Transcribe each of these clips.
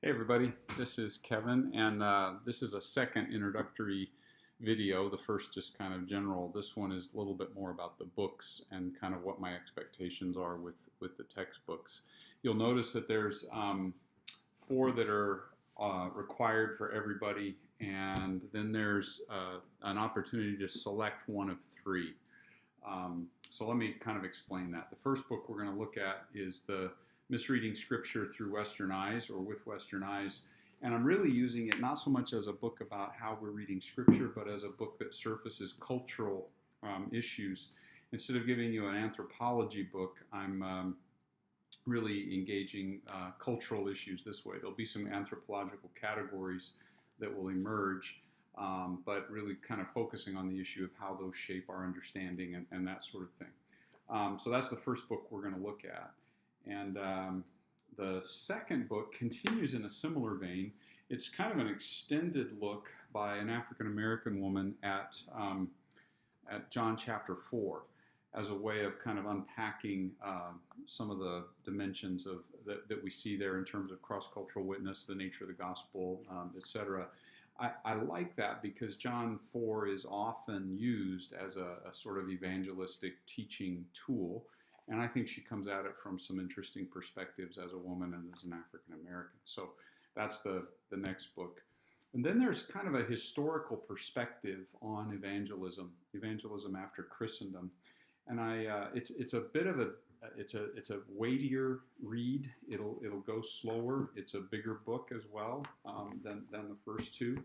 Hey everybody, this is Kevin, and this is a second introductory video. The first just kind of general. This one is a little bit more about the books and kind of what my expectations are with the textbooks. You'll notice that there's four that are required for everybody, and then there's an opportunity to select one of three. So let me kind of explain that. The first book we're going to look at is the Misreading Scripture Through Western Eyes, or With Western Eyes. And I'm really using it not so much as a book about how we're reading Scripture, but as a book that surfaces cultural issues. Instead of giving you an anthropology book, I'm really engaging cultural issues this way. There'll be some anthropological categories that will emerge, but really kind of focusing on the issue of how those shape our understanding and that sort of thing. So that's the first book we're going to look at. And the second book continues in a similar vein. It's kind of an extended look by an African American woman at John chapter 4 as a way of kind of unpacking some of the dimensions of that we see there in terms of cross-cultural witness, the nature of the gospel, etc. I like that because John 4 is often used as a sort of evangelistic teaching tool. And I think she comes at it from some interesting perspectives as a woman and as an African American. So that's the next book. And then there's kind of a historical perspective on evangelism after Christendom. And it's a bit of it's a weightier read. It'll go slower. It's a bigger book as well than the first two.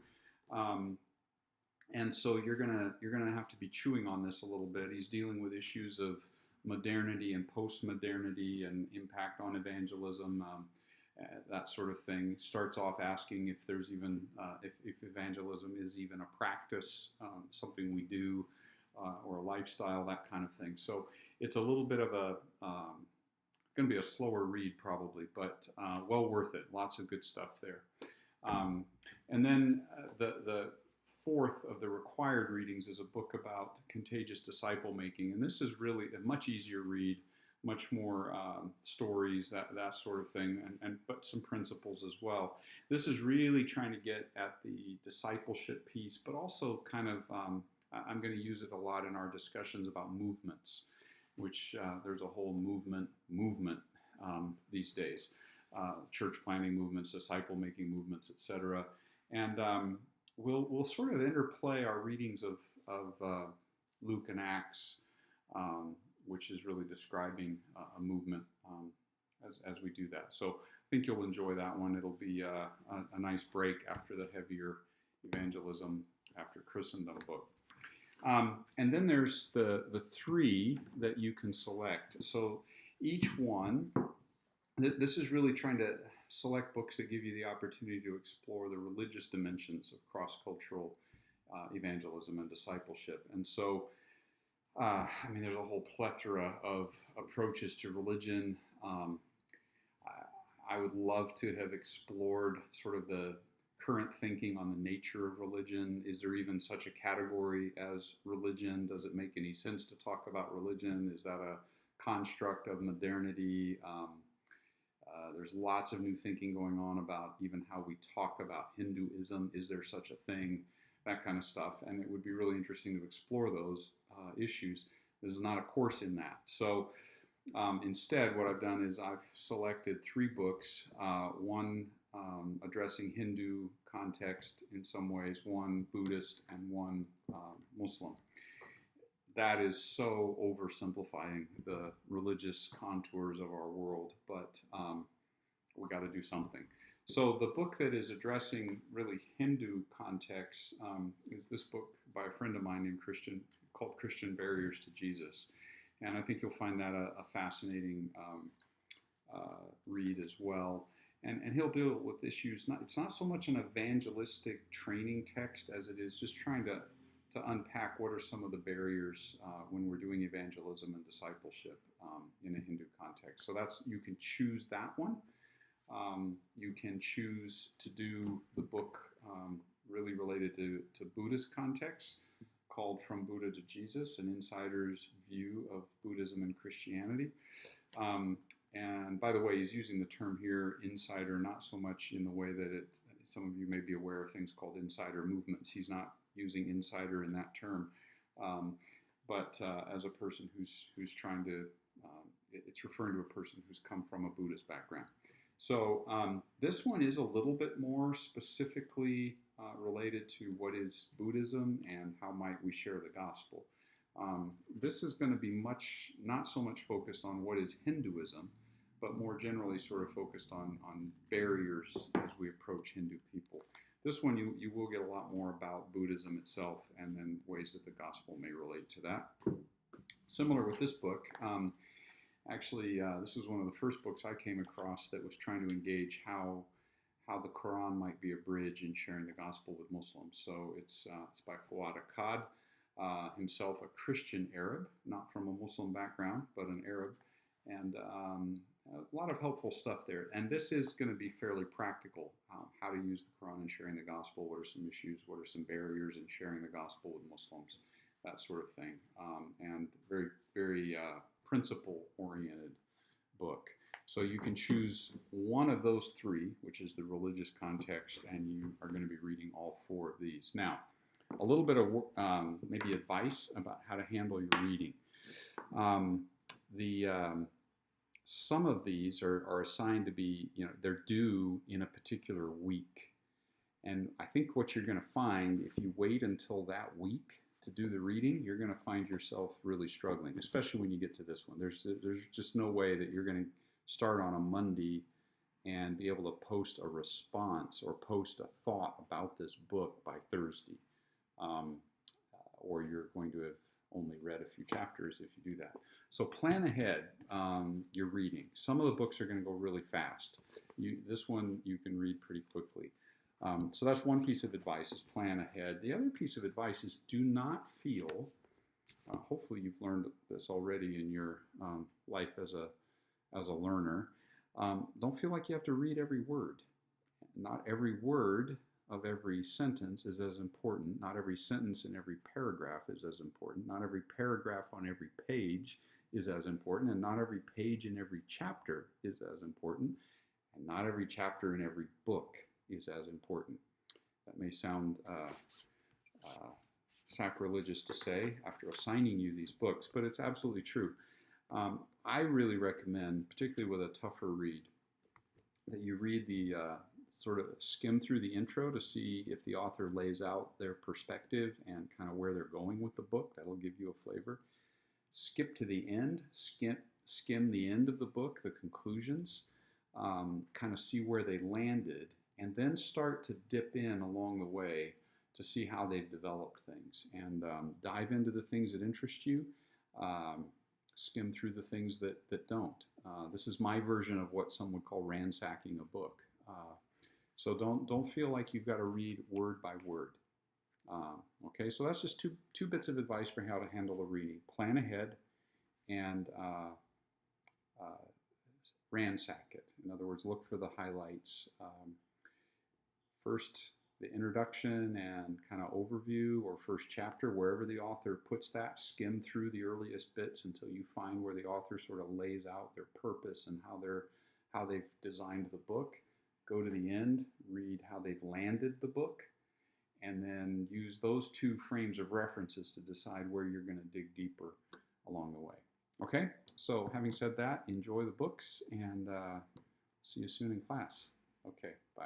And so you're gonna have to be chewing on this a little bit. He's dealing with issues of modernity and post-modernity and impact on evangelism, that sort of thing. Starts off asking if there's even if evangelism is even a practice, something we do, or a lifestyle, that kind of thing. So it's a little bit of a going to be a slower read probably, but well worth it. Lots of good stuff there. And then the fourth of the required readings is a book about contagious disciple making, and this is really a much easier read, much more stories, that sort of thing, but some principles as well. This is really trying to get at the discipleship piece, but also kind of I'm going to use it a lot in our discussions about movements, which there's a whole movement these days, church planting movements, disciple making movements, etc. And we'll sort of interplay our readings of Luke and Acts, which is really describing a movement as we do that. So I think you'll enjoy that one. It'll be a nice break after the heavier evangelism after Christendom book. And then there's the three that you can select. So each one, this is really trying to select books that give you the opportunity to explore the religious dimensions of cross-cultural evangelism and discipleship. And so, I mean, there's a whole plethora of approaches to religion. I would love to have explored sort of the current thinking on the nature of religion. Is there even such a category as religion? Does it make any sense to talk about religion? Is that a construct of modernity? There's lots of new thinking going on about even how we talk about Hinduism. Is there such a thing? That kind of stuff. And it would be really interesting to explore those issues. There's not a course in that. So instead, what I've done is I've selected three books, one addressing Hindu context in some ways, one Buddhist, and one Muslim. That is so oversimplifying the religious contours of our world, but we got to do something. So the book that is addressing really Hindu context is this book by a friend of mine named Christian, called Christian Barriers to Jesus. And I think you'll find that a fascinating read as well. And he'll deal with issues, it's not so much an evangelistic training text as it is just trying to unpack what are some of the barriers when we're doing evangelism and discipleship in a Hindu context. So you can choose that one. You can choose to do the book really related to Buddhist context, called From Buddha to Jesus, an insider's view of Buddhism and Christianity. And by the way, he's using the term here, insider, not so much in the way that some of you may be aware of things called insider movements. He's not using insider in that term, um, but as a person who's trying to, it's referring to a person who's come from a Buddhist background. So this one is a little bit more specifically related to what is Buddhism and how might we share the gospel. This is going to be not so much focused on what is Hinduism, but more generally sort of focused on barriers as we approach Hindu people. This one you will get a lot more about Buddhism itself and then ways that the gospel may relate to that. Similar with this book, actually this was one of the first books I came across that was trying to engage how the Quran might be a bridge in sharing the gospel with Muslims. So it's by Fuad Akkad, himself a Christian Arab, not from a Muslim background, but an Arab, and a lot of helpful stuff there. And this is going to be fairly practical, how to use the Quran in sharing the gospel, what are some issues, what are some barriers in sharing the gospel with Muslims, that sort of thing, and very, very principle-oriented book. So you can choose one of those three, which is the religious context, and you are going to be reading all four of these. Now, a little bit of maybe advice about how to handle your reading. Some of these are assigned to be, they're due in a particular week. And I think what you're going to find, if you wait until that week to do the reading, you're going to find yourself really struggling, especially when you get to this one. There's just no way that you're going to start on a Monday and be able to post a response or post a thought about this book by Thursday. Or you're going to have only read a few chapters if you do that. So plan ahead your reading. Some of the books are going to go really fast. This one you can read pretty quickly. So that's one piece of advice, is plan ahead. The other piece of advice is do not feel, hopefully you've learned this already in your life as a learner, don't feel like you have to read every word. Not every word of every sentence is as important. Not every sentence in every paragraph is as important. Not every paragraph on every page is as important. And not every page in every chapter is as important. And not every chapter in every book is as important. That may sound sacrilegious to say after assigning you these books, but it's absolutely true. I really recommend, particularly with a tougher read, that you read the sort of skim through the intro to see if the author lays out their perspective and kind of where they're going with the book. That'll give you a flavor. Skip to the end, skim the end of the book, the conclusions, kind of see where they landed, and then start to dip in along the way to see how they've developed things, and dive into the things that interest you, skim through the things that don't. This is my version of what some would call ransacking a book. So don't feel like you've got to read word by word. Okay, so that's just two bits of advice for how to handle a reading. Plan ahead and ransack it. In other words, look for the highlights. First, the introduction and kind of overview or first chapter, wherever the author puts that, skim through the earliest bits until you find where the author sort of lays out their purpose and how they've designed the book. Go to the end, read how they've landed the book, and then use those two frames of references to decide where you're going to dig deeper along the way. Okay, so having said that, enjoy the books and see you soon in class. Okay, bye.